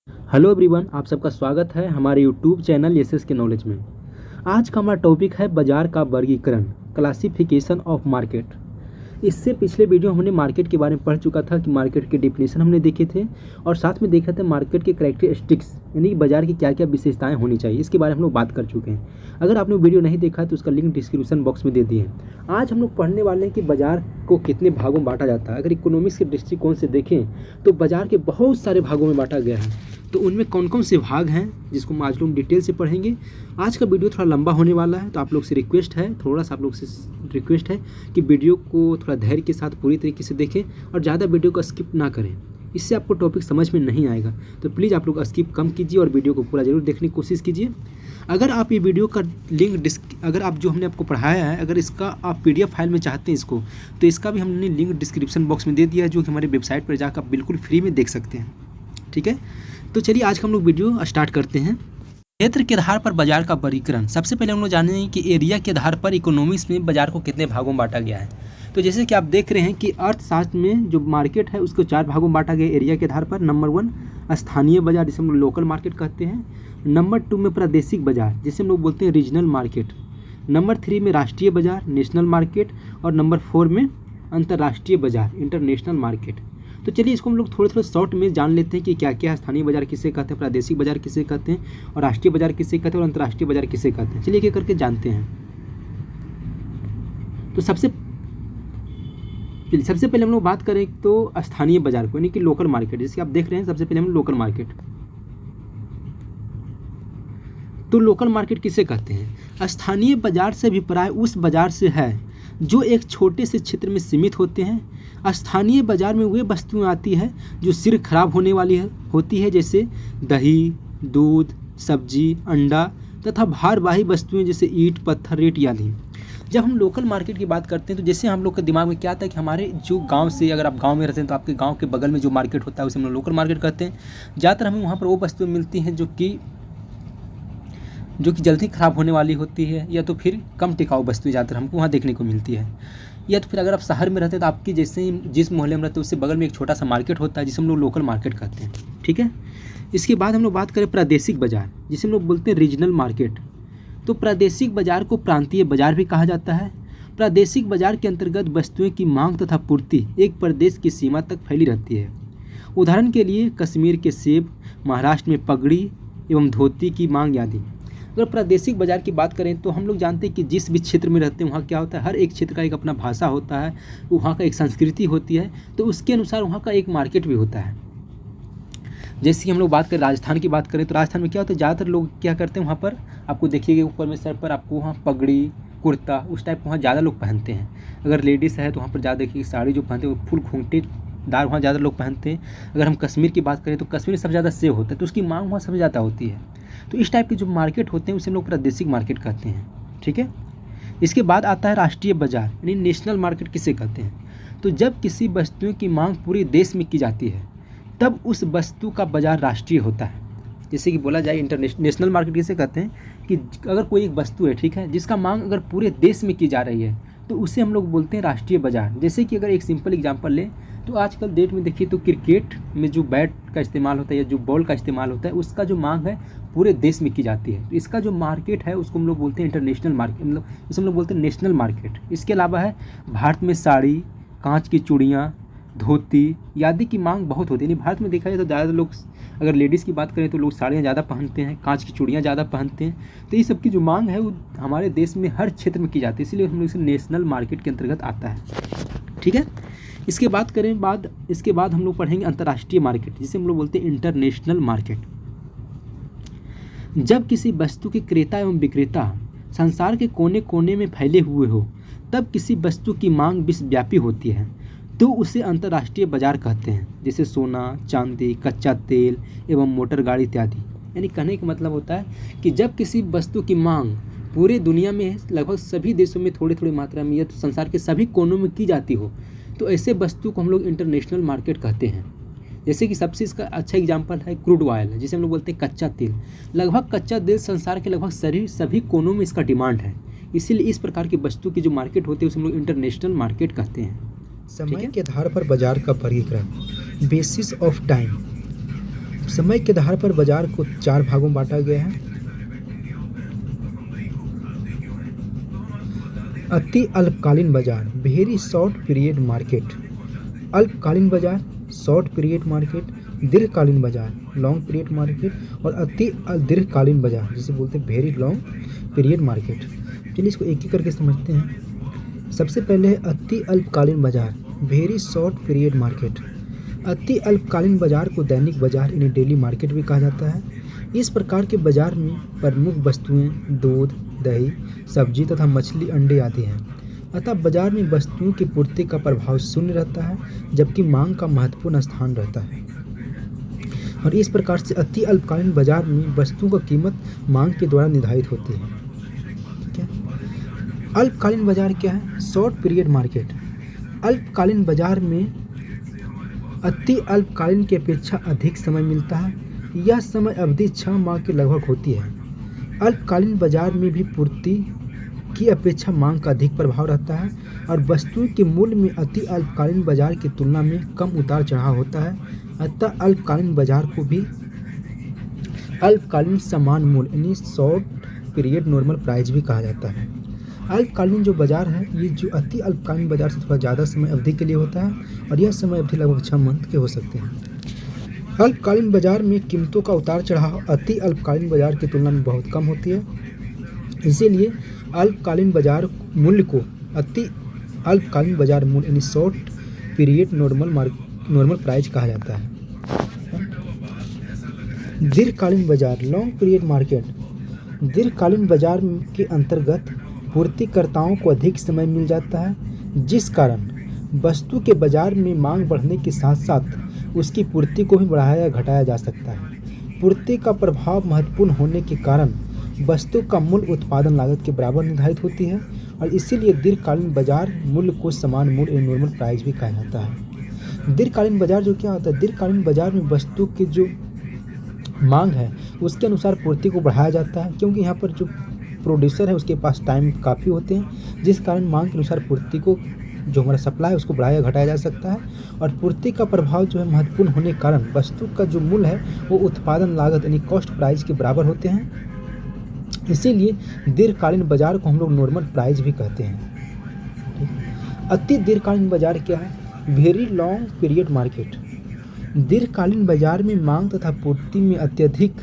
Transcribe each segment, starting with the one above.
Hello everyone, आप सबका स्वागत है हमारे यूट्यूब चैनल एसएस के नॉलेज में। आज का हमारा टॉपिक है बाजार का वर्गीकरण, क्लासिफिकेशन ऑफ मार्केट। इससे पिछले वीडियो हमने मार्केट के बारे में पढ़ चुका था कि मार्केट के डिफिनेशन हमने देखे थे और साथ में देखा था मार्केट के करैक्टरिस्टिक्स, यानी कि बाजार की क्या क्या विशेषताएं होनी चाहिए, इसके बारे में हम लोग बात कर चुके हैं। अगर आपने वीडियो नहीं देखा तो उसका लिंक डिस्क्रिप्शन बॉक्स में दे दिए हैं। आज हम लोग पढ़ने वाले हैं कि बाजार को कितने भागों में बांटा जाता है। अगर इकोनॉमिक्स के दृष्टिकोण से देखें तो बाजार के बहुत सारे भागों में बांटा गया है। तो उनमें कौन कौन से भाग हैं जिसको हम आज लोग डिटेल से पढ़ेंगे। आज का वीडियो थोड़ा लंबा होने वाला है, तो आप लोग से रिक्वेस्ट है, थोड़ा सा आप लोग से रिक्वेस्ट है कि वीडियो को थोड़ा धैर्य के साथ पूरी तरीके से देखें और ज़्यादा वीडियो को स्किप ना करें। इससे आपको टॉपिक समझ में नहीं आएगा, तो प्लीज़ आप लोग स्किप कम कीजिए और वीडियो को पूरा जरूर देखने की कोशिश कीजिए। अगर आप ये वीडियो का लिंक अगर आप जो हमने आपको पढ़ाया है, अगर इसका आप PDF फाइल में चाहते हैं इसको, तो इसका भी हमने लिंक डिस्क्रिप्शन बॉक्स में दे दिया है, जो कि हमारे वेबसाइट पर जाकर आप बिल्कुल फ्री में देख सकते हैं। ठीक है, तो चलिए आज हम लोग वीडियो स्टार्ट करते हैं। क्षेत्र के आधार पर बाजार का वर्गीकरण। सबसे पहले हम लोग जानेंगे कि एरिया के आधार पर इकोनॉमिक्स में बाजार को कितने भागों में बांटा गया है। तो जैसे कि आप देख रहे हैं कि अर्थशास्त्र में जो मार्केट है उसको 4 भागों में बांटा गया एरिया के आधार पर। नंबर 1 स्थानीय बाजार, जिसे हम लोग लोकल मार्केट कहते हैं। नंबर 2 में प्रादेशिक बाजार, जिसे हम लोग बोलते हैं रीजनल मार्केट। नंबर 3 में राष्ट्रीय बाजार, नेशनल मार्केट। और नंबर 4 में अंतर्राष्ट्रीय बाजार, इंटरनेशनल मार्केट। तो चलिए इसको हम लोग थोड़े थोड़े शॉर्ट में जान लेते हैं कि क्या क्या है। स्थानीय बाजार किसे कहते हैं, प्रादेशिक बाजार किसे कहते हैं, और राष्ट्रीय बाजार किसे कहते हैं, और अंतर्राष्ट्रीय बाजार किसे कहते हैं। चलिए एक एक करके जानते हैं। तो सबसे पहले हम लोग बात करें तो स्थानीय बाजार को, यानी कि लोकल मार्केट, जैसे आप देख रहे हैं। सबसे पहले हम लोकल मार्केट, तो लोकल मार्केट किसे कहते हैं? स्थानीय बाजार से अभिप्राय उस बाजार से है जो एक छोटे से क्षेत्र में सीमित होते हैं। स्थानीय बाजार में वे वस्तुएं आती है जो शीघ्र खराब होने वाली होती है, जैसे दही, दूध, सब्जी, अंडा तथा भारवाही वस्तुएं जैसे ईंट, पत्थर, रेत आदि। जब हम लोकल मार्केट की बात करते हैं तो जैसे हम लोग के दिमाग में क्या आता है कि हमारे जो गांव से, अगर आप गांव में रहते हैं तो आपके गांव के बगल में जो मार्केट होता है उसे हम लोग लोकल मार्केट कहते हैं। ज़्यादातर हमें वहाँ पर वो वस्तुएँ मिलती हैं जो कि जल्दी ख़राब होने वाली होती है, या तो फिर कम टिकाऊ वस्तुएं ज़्यादातर हमको वहाँ देखने को मिलती है। या तो फिर अगर आप शहर में रहते हैं तो आपकी जैसे ही जिस मोहल्ले में रहते हैं उससे बगल में एक छोटा सा मार्केट होता है जिसे हम लोग लोकल मार्केट कहते हैं। ठीक है, इसके बाद हम लोग बात करें प्रादेशिक बाजार, जिसे हम लोग बोलते हैं रीजनल मार्केट। तो प्रादेशिक बाजार को प्रांतीय बाजार भी कहा जाता है। प्रादेशिक बाजार के अंतर्गत वस्तुएं की मांग तथा पूर्ति एक प्रदेश की सीमा तक फैली रहती है। उदाहरण के लिए कश्मीर के सेब, महाराष्ट्र में पगड़ी एवं धोती की मांग आदि। अगर प्रादेशिक बाजार की बात करें तो हम लोग जानते हैं कि जिस भी क्षेत्र में रहते हैं वहाँ क्या होता है, हर एक क्षेत्र का एक अपना भाषा होता है, वहाँ का एक संस्कृति होती है, तो उसके अनुसार वहाँ का एक मार्केट भी होता है। जैसे कि हम लोग बात करें राजस्थान की बात करें तो राजस्थान में क्या होता है, ज़्यादातर लोग क्या करते हैं, वहाँ पर आपको देखिएगा ऊपर में सर पर आपको वहाँ पगड़ी, कुर्ता, उस टाइप वहाँ ज़्यादा लोग पहनते हैं। अगर लेडीज़ है तो वहाँ पर ज़्यादा देखिए साड़ी जो पहनते हैं वो फुल घूंघटेदार वहाँ ज़्यादा लोग पहनते हैं। अगर हम कश्मीर की बात करें तो कश्मीर में सबसे ज़्यादा सेब होता है, तो उसकी मांग वहाँ सबसे ज़्यादा होती है। तो इस टाइप के जो मार्केट होते हैं उसे हम लोग प्रादेशिक मार्केट कहते हैं। ठीक है, इसके बाद आता है राष्ट्रीय बाजार, यानी नेशनल मार्केट किसे कहते हैं? तो जब किसी वस्तुओं की मांग पूरे देश में की जाती है तब उस वस्तु का बाजार राष्ट्रीय होता है। जैसे कि बोला जाए नेशनल मार्केट किसे कहते हैं कि अगर कोई एक वस्तु है, ठीक है, जिसका मांग अगर पूरे देश में की जा रही है तो उसे हम लोग बोलते हैं राष्ट्रीय बाजार। जैसे कि अगर एक सिंपल एग्जांपल लें तो आजकल डेट में देखिए तो क्रिकेट में जो बैट का इस्तेमाल होता है या जो बॉल का इस्तेमाल होता है उसका जो मांग है पूरे देश में की जाती है, तो इसका जो मार्केट है उसको हम लोग बोलते हैं इंटरनेशनल मार्केट, मतलब इसे हम लोग बोलते हैं नेशनल मार्केट। इसके अलावा है भारत में साड़ी, कांच की चूड़ियाँ, धोती आदि की मांग बहुत होती है। यानी भारत में देखा जाए तो ज़्यादा लोग, अगर लेडीज़ की बात करें तो लोग साड़ियाँ ज़्यादा पहनते हैं, कांच की चूड़ियाँ ज़्यादा पहनते हैं। तो ये सब की जो मांग है वो हमारे देश में हर क्षेत्र में की जाती है, इसलिए हम लोग इसे नेशनल मार्केट के अंतर्गत आता है। ठीक है, इसके बाद हम लोग पढ़ेंगे अंतर्राष्ट्रीय मार्केट, जिसे हम लोग बोलते हैं इंटरनेशनल मार्केट। जब किसी वस्तु के क्रेता एवं विक्रेता संसार के कोने कोने में फैले हुए हो तब किसी वस्तु की मांग विश्वव्यापी होती है तो उसे अंतर्राष्ट्रीय बाजार कहते हैं, जैसे सोना, चांदी, कच्चा तेल एवं मोटर गाड़ी इत्यादि। यानी कहने का मतलब होता है कि जब किसी वस्तु की मांग पूरे दुनिया में लगभग सभी देशों में थोड़ी थोड़ी मात्रा में या तो संसार के सभी कोनों में की जाती हो तो ऐसे वस्तु को हम लोग इंटरनेशनल मार्केट कहते हैं। जैसे कि सबसे इसका अच्छा एग्जांपल है क्रूड ऑयल, जिसे हम लोग बोलते हैं कच्चा तेल। लगभग कच्चा तेल संसार के लगभग सभी कोनों में इसका डिमांड है, इसीलिए इस प्रकार की वस्तु की जो मार्केट होती है उसे हम लोग इंटरनेशनल मार्केट कहते हैं। समय के आधार पर बाजार का वर्गीकरण, बेसिस ऑफ टाइम। समय के आधार पर बाजार को 4 भागों में बांटा गया है। अति अल्पकालीन बाजार, वेरी शॉर्ट पीरियड मार्केट। अल्पकालीन बाजार, शॉर्ट पीरियड मार्केट। दीर्घकालीन बाजार, लॉन्ग पीरियड मार्केट। और अति दीर्घकालीन बाजार जिसे बोलते हैं वेरी लॉन्ग पीरियड मार्केट। चलिए इसको एक एक करके समझते हैं। सबसे पहले है अति अल्पकालीन बाजार, वेरी शॉर्ट पीरियड मार्केट। अति अल्पकालीन बाजार को दैनिक बाजार यानी डेली मार्केट भी कहा जाता है। इस प्रकार के बाजार में प्रमुख वस्तुएं दूध, दही, सब्जी तथा मछली, अंडे आदि हैं। अतः बाजार में वस्तुओं की पूर्ति का प्रभाव शून्य रहता है, जबकि मांग का महत्वपूर्ण स्थान रहता है। और इस प्रकार से अति अल्पकालीन बाजार में वस्तुओं का कीमत मांग के द्वारा निर्धारित होती है। ठीक है। अल्पकालीन बाजार क्या है? Short period market. अल्पकालीन बाजार में अति अल्पकालीन की अपेक्षा अधिक समय मिलता है। यह समय अवधि 6 माह के लगभग होती है। अल्पकालीन बाजार में भी पूर्ति की अपेक्षा मांग का अधिक प्रभाव रहता है और वस्तुओं के मूल्य में अति अल्पकालीन बाजार की तुलना में कम उतार चढ़ाव होता है। अतः अल्पकालीन बाजार को भी अल्पकालीन समान मूल्य यानी शॉर्ट पीरियड नॉर्मल प्राइस भी कहा जाता है। अल्पकालीन जो बाजार है ये जो अति अल्पकालीन बाजार से थोड़ा ज़्यादा समय अवधि के लिए होता है और यह समय अवधि लगभग 6 मंथ के हो सकते हैं। अल्पकालीन बाजार में कीमतों का उतार चढ़ाव अति अल्पकालीन बाजार की तुलना में बहुत कम होती है। इसीलिए अल्पकालीन बाजार मूल्य को अति अल्पकालीन बाजार मूल्य यानी शॉर्ट पीरियड नॉर्मल प्राइस कहा जाता है। दीर्घकालीन बाजार, लॉन्ग पीरियड मार्केट। दीर्घकालीन बाजार के अंतर्गत पूर्तिकर्ताओं को अधिक समय मिल जाता है, जिस कारण वस्तु के बाजार में मांग बढ़ने के साथ साथ उसकी पूर्ति को भी बढ़ाया या घटाया जा सकता है। पूर्ति का प्रभाव महत्वपूर्ण होने के कारण वस्तु का मूल्य उत्पादन लागत के बराबर निर्धारित होती है और इसीलिए दीर्घकालीन बाजार मूल्य को समान मूल्य या नॉर्मल प्राइस भी कहा जाता है। दीर्घकालीन बाजार जो क्या होता है? दीर्घकालीन बाजार में वस्तु की जो मांग है उसके अनुसार पूर्ति को बढ़ाया जाता है, क्योंकि यहाँ पर जो प्रोड्यूसर है उसके पास टाइम काफ़ी होते हैं, जिस कारण मांग के अनुसार पूर्ति को जो हमारा सप्लाई है उसको बढ़ाया घटाया जा सकता है। और पूर्ति का प्रभाव जो है महत्वपूर्ण होने के कारण वस्तु का जो मूल्य है वो उत्पादन लागत यानी कॉस्ट प्राइस के बराबर होते हैं। इसीलिए दीर्घकालीन बाजार को हम लोग नॉर्मल प्राइस भी कहते हैं। अति दीर्घकालीन बाजार क्या है? Very long period market. दीर्घकालीन बाजार में मांग तथा पूर्ति में अत्यधिक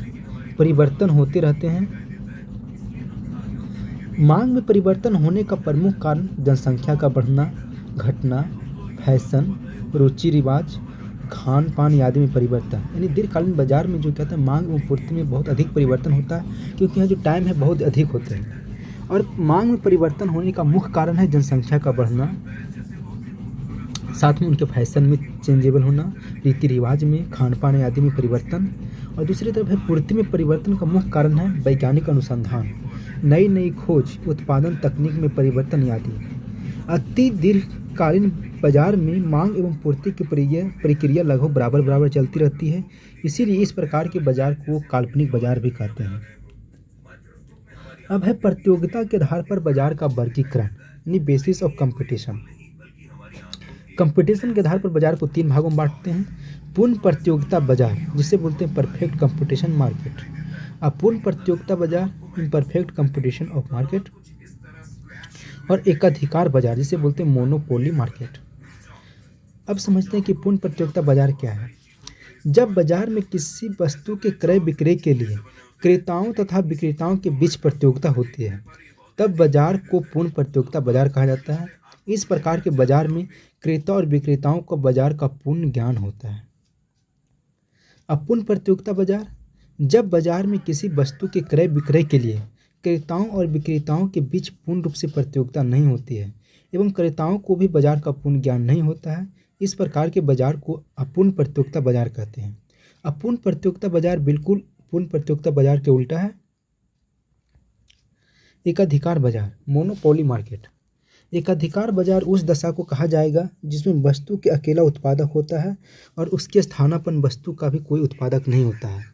परिवर्तन होते रहते हैं। मांग में परिवर्तन होने का प्रमुख कारण जनसंख्या का बढ़ना, घटना, फैशन, रुचि रिवाज, खान पान आदि में परिवर्तन। यानी दीर्घकालीन बाजार में जो कहते हैं मांग एवं पूर्ति में बहुत अधिक परिवर्तन होता है, क्योंकि यहाँ जो टाइम है बहुत अधिक होते हैं। और मांग में परिवर्तन होने का मुख्य कारण है जनसंख्या का बढ़ना, साथ में उनके फैशन में चेंजेबल होना, रीति रिवाज में, खान पान आदि में परिवर्तन। और दूसरी तरफ है पूर्ति में परिवर्तन का मुख्य कारण है वैज्ञानिक अनुसंधान, नई नई खोज, उत्पादन तकनीक में परिवर्तन आदि। अति दीर्घकालीन बाजार में मांग एवं पूर्ति की प्रक्रिया लगभग बराबर चलती रहती है। इसीलिए इस प्रकार के बाजार को काल्पनिक बाजार भी कहते हैं। अब है प्रतियोगिता के आधार पर बाजार का वर्गीकरण यानी बेसिस ऑफ कंपटीशन। कंपटीशन के आधार पर बाजार को 3 भागों में बांटते हैं। पूर्ण प्रतियोगिता बाजार जिसे बोलते हैं परफेक्ट कंपटीशन मार्केट, अपूर्ण प्रतियोगिता बाजार इम्परफेक्ट कंपटीशन ऑफ मार्केट, और एकाधिकार बाजार जिसे बोलते हैं मोनोपोली मार्केट। अब समझते हैं कि पूर्ण प्रतियोगिता बाजार क्या है। जब बाजार में किसी वस्तु के क्रय विक्रय के लिए क्रेताओं तथा विक्रेताओं के बीच प्रतियोगिता होती है, तब बाजार को पूर्ण प्रतियोगिता बाजार कहा जाता है। इस प्रकार के बाजार में क्रेता और विक्रेताओं को बाजार का पूर्ण ज्ञान होता है। अपूर्ण प्रतियोगिता बाजार, जब बाजार में किसी वस्तु के क्रय विक्रय के लिए क्रेताओं और विक्रेताओं के बीच पूर्ण रूप से प्रतियोगिता नहीं होती है एवं क्रेताओं को भी बाजार का पूर्ण ज्ञान नहीं होता है, इस प्रकार के बाजार को अपूर्ण प्रतियोगिता बाजार कहते हैं। अपूर्ण प्रतियोगिता बाजार बिल्कुल पूर्ण प्रतियोगिता बाजार के उल्टा है। एकाधिकार बाजार मोनोपोली मार्केट। एकाधिकार बाजार उस दशा को कहा जाएगा जिसमें वस्तु के अकेला उत्पादक होता है और उसके स्थानापन्न वस्तु का भी कोई उत्पादक नहीं होता है।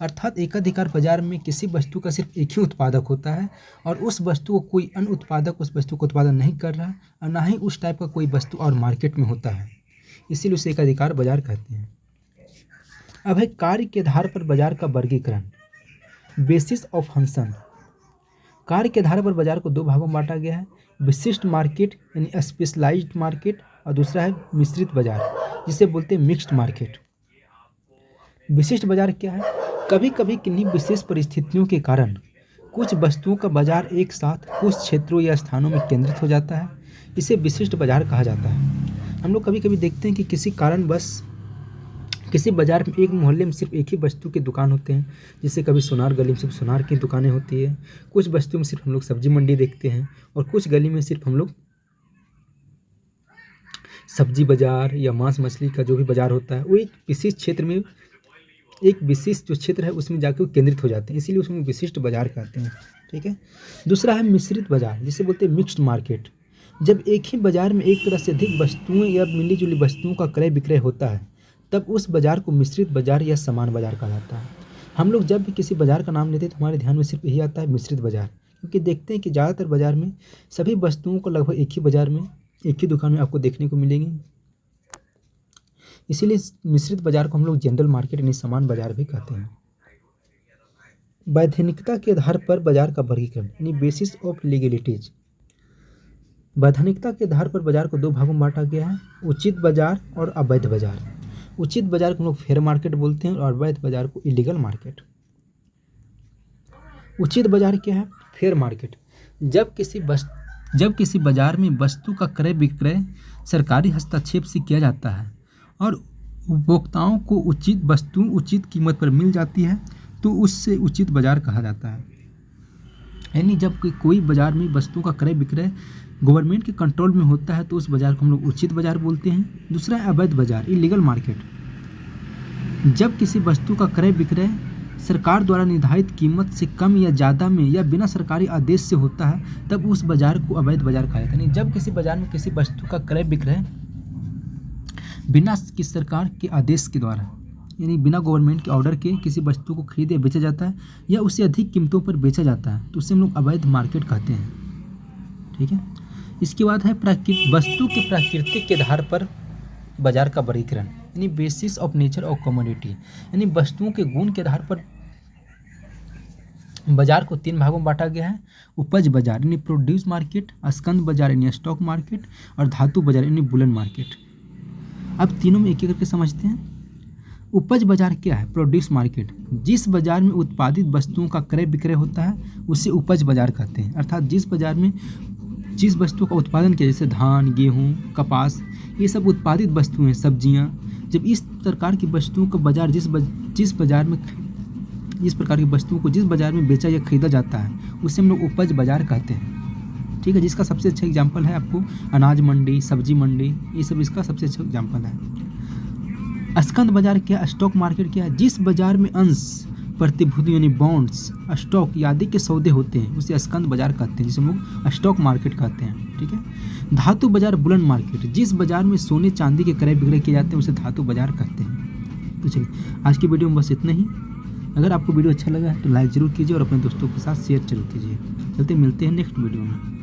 अर्थात एकाधिकार बाजार में किसी वस्तु का सिर्फ एक ही उत्पादक होता है और उस वस्तु को कोई अन्य उत्पादक उस वस्तु को उत्पादन नहीं कर रहा है और ना ही उस टाइप का कोई वस्तु और मार्केट में होता है, इसीलिए उसे एकाधिकार बाजार कहते हैं। अब है कार्य के आधार पर बाजार का वर्गीकरण, बेसिस ऑफ फंक्शन। कार्य के आधार पर बाजार को दो भागों में बांटा गया है, विशिष्ट मार्केट यानी स्पेशलाइज्ड मार्केट, और दूसरा है मिश्रित बाजार जिसे बोलते हैं मिक्स्ड मार्केट। विशिष्ट बाजार क्या है? कभी कभी किन्हीं विशेष परिस्थितियों के कारण कुछ वस्तुओं का बाजार एक साथ कुछ क्षेत्रों या स्थानों में केंद्रित हो जाता है, इसे विशिष्ट बाजार कहा जाता है। हम लोग कभी कभी देखते हैं कि किसी कारणवश किसी बाजार में एक मोहल्ले में सिर्फ एक ही वस्तु की दुकान होते हैं, जैसे कभी सोनार गली में सिर्फ सोनार की दुकानें होती है, कुछ वस्तुओं में सिर्फ हम लोग सब्जी मंडी देखते हैं, और कुछ गली में सिर्फ हम लोग सब्जी बाजार या मांस मछली का जो भी बाजार होता है वो एक विशेष क्षेत्र में, एक विशेष जो क्षेत्र है उसमें जाकर केंद्रित हो जाते हैं, इसीलिए उसमें विशिष्ट बाजार कहते हैं। ठीक है। दूसरा है मिश्रित बाजार जिसे बोलते हैं मिक्स्ड मार्केट। जब एक ही बाजार में एक तरह से अधिक वस्तुएं या मिली-जुली वस्तुओं का क्रय विक्रय होता है तब उस बाजार को मिश्रित बाजार या समान बाजार कहा जाता है। हम लोग जब भी किसी बाजार का नाम लेते हैं तो हमारे ध्यान में सिर्फ यही आता है मिश्रित बाजार, क्योंकि देखते हैं कि ज़्यादातर बाजार में सभी वस्तुओं को लगभग एक ही बाजार में एक ही दुकान में आपको देखने को मिलेंगी, इसीलिए मिश्रित बाजार को हम लोग जनरल मार्केट यानी समान बाजार भी कहते हैं। वैधानिकता के आधार पर बाजार का वर्गीकरण यानी बेसिस ऑफ लीगलिटीज। वैधानिकता के आधार पर बाजार को दो भागों में बांटा गया है, उचित बाजार और अवैध बाजार। उचित बाजार को हम लोग फेयर मार्केट बोलते हैं और अवैध बाजार को इलीगल मार्केट। उचित बाजार क्या है? Fair market. जब किसी बाजार में वस्तु का क्रय विक्रय सरकारी हस्तक्षेप से किया जाता है और उपभोक्ताओं को उचित वस्तु उचित कीमत पर मिल जाती है तो उससे उचित बाजार कहा जाता है। यानी जब कोई बाजार में वस्तुओं का क्रय विक्रय गवर्नमेंट के कंट्रोल में होता है तो उस बाजार को हम लोग उचित बाजार बोलते हैं। दूसरा है अवैध बाजार, इलीगल मार्केट। जब किसी वस्तु का क्रय विक्रय सरकार द्वारा निर्धारित कीमत से कम या ज़्यादा में या बिना सरकारी आदेश से होता है तब उस बाजार को अवैध बाजार कहा जाता है। यानी जब किसी बाजार में किसी वस्तु का क्रय विक्रय बिना किसी सरकार के आदेश के द्वारा यानी बिना गवर्नमेंट के ऑर्डर के किसी वस्तु को खरीदे बेचा जाता है या उससे अधिक कीमतों पर बेचा जाता है तो उसे हम लोग अवैध मार्केट कहते हैं। ठीक है। इसके बाद है वस्तु के प्राकृतिक के आधार पर बाजार का वर्गीकरण यानी basis of nature of commodity. यानी वस्तुओं के गुण के आधार पर बाजार को तीन भागों में बांटा गया है, उपज बाजार यानी प्रोड्यूस मार्केट, स्कंद बाजार यानी स्टॉक मार्केट, और धातु बाजार यानी बुलन मार्केट। अब तीनों में एक एक करके समझते हैं। उपज बाजार क्या है? Produce market. जिस बाजार में उत्पादित वस्तुओं का क्रय विक्रय होता है उसे उपज बाजार कहते हैं। अर्थात जिस बाजार में जिस वस्तु का उत्पादन किया, जैसे धान, गेहूँ, कपास, ये सब उत्पादित वस्तुएं, सब्जियां, जब इस प्रकार की वस्तुओं का बाजार जिस प्रकार की वस्तुओं को जिस बाजार में बेचा या खरीदा जाता है उसे हम लोग उपज बाजार कहते हैं। ठीक है। जिसका सबसे अच्छा एग्जाम्पल है आपको अनाज मंडी, सब्जी मंडी, ये सब इसका सबसे अच्छा एग्जाम्पल है। स्कंद बाजार क्या है? स्टॉक मार्केट क्या है? जिस बाजार में अंश, प्रतिभूति यानी बॉन्ड्स, स्टॉक आदि के सौदे होते हैं उसे स्कंद बाजार कहते हैं, जिसे हम लोग स्टॉक मार्केट कहते हैं। ठीक है। धातु बाजार, बुलन मार्केट। जिस बाजार में सोने चांदी के क्रय विक्रय किए जाते हैं उसे धातु बाजार कहते हैं। तो चलिए आज की वीडियो में बस इतना ही। अगर आपको वीडियो अच्छा लगा है तो लाइक ज़रूर कीजिए और अपने दोस्तों के साथ शेयर जरूर कीजिए। चलते मिलते हैं नेक्स्ट वीडियो में।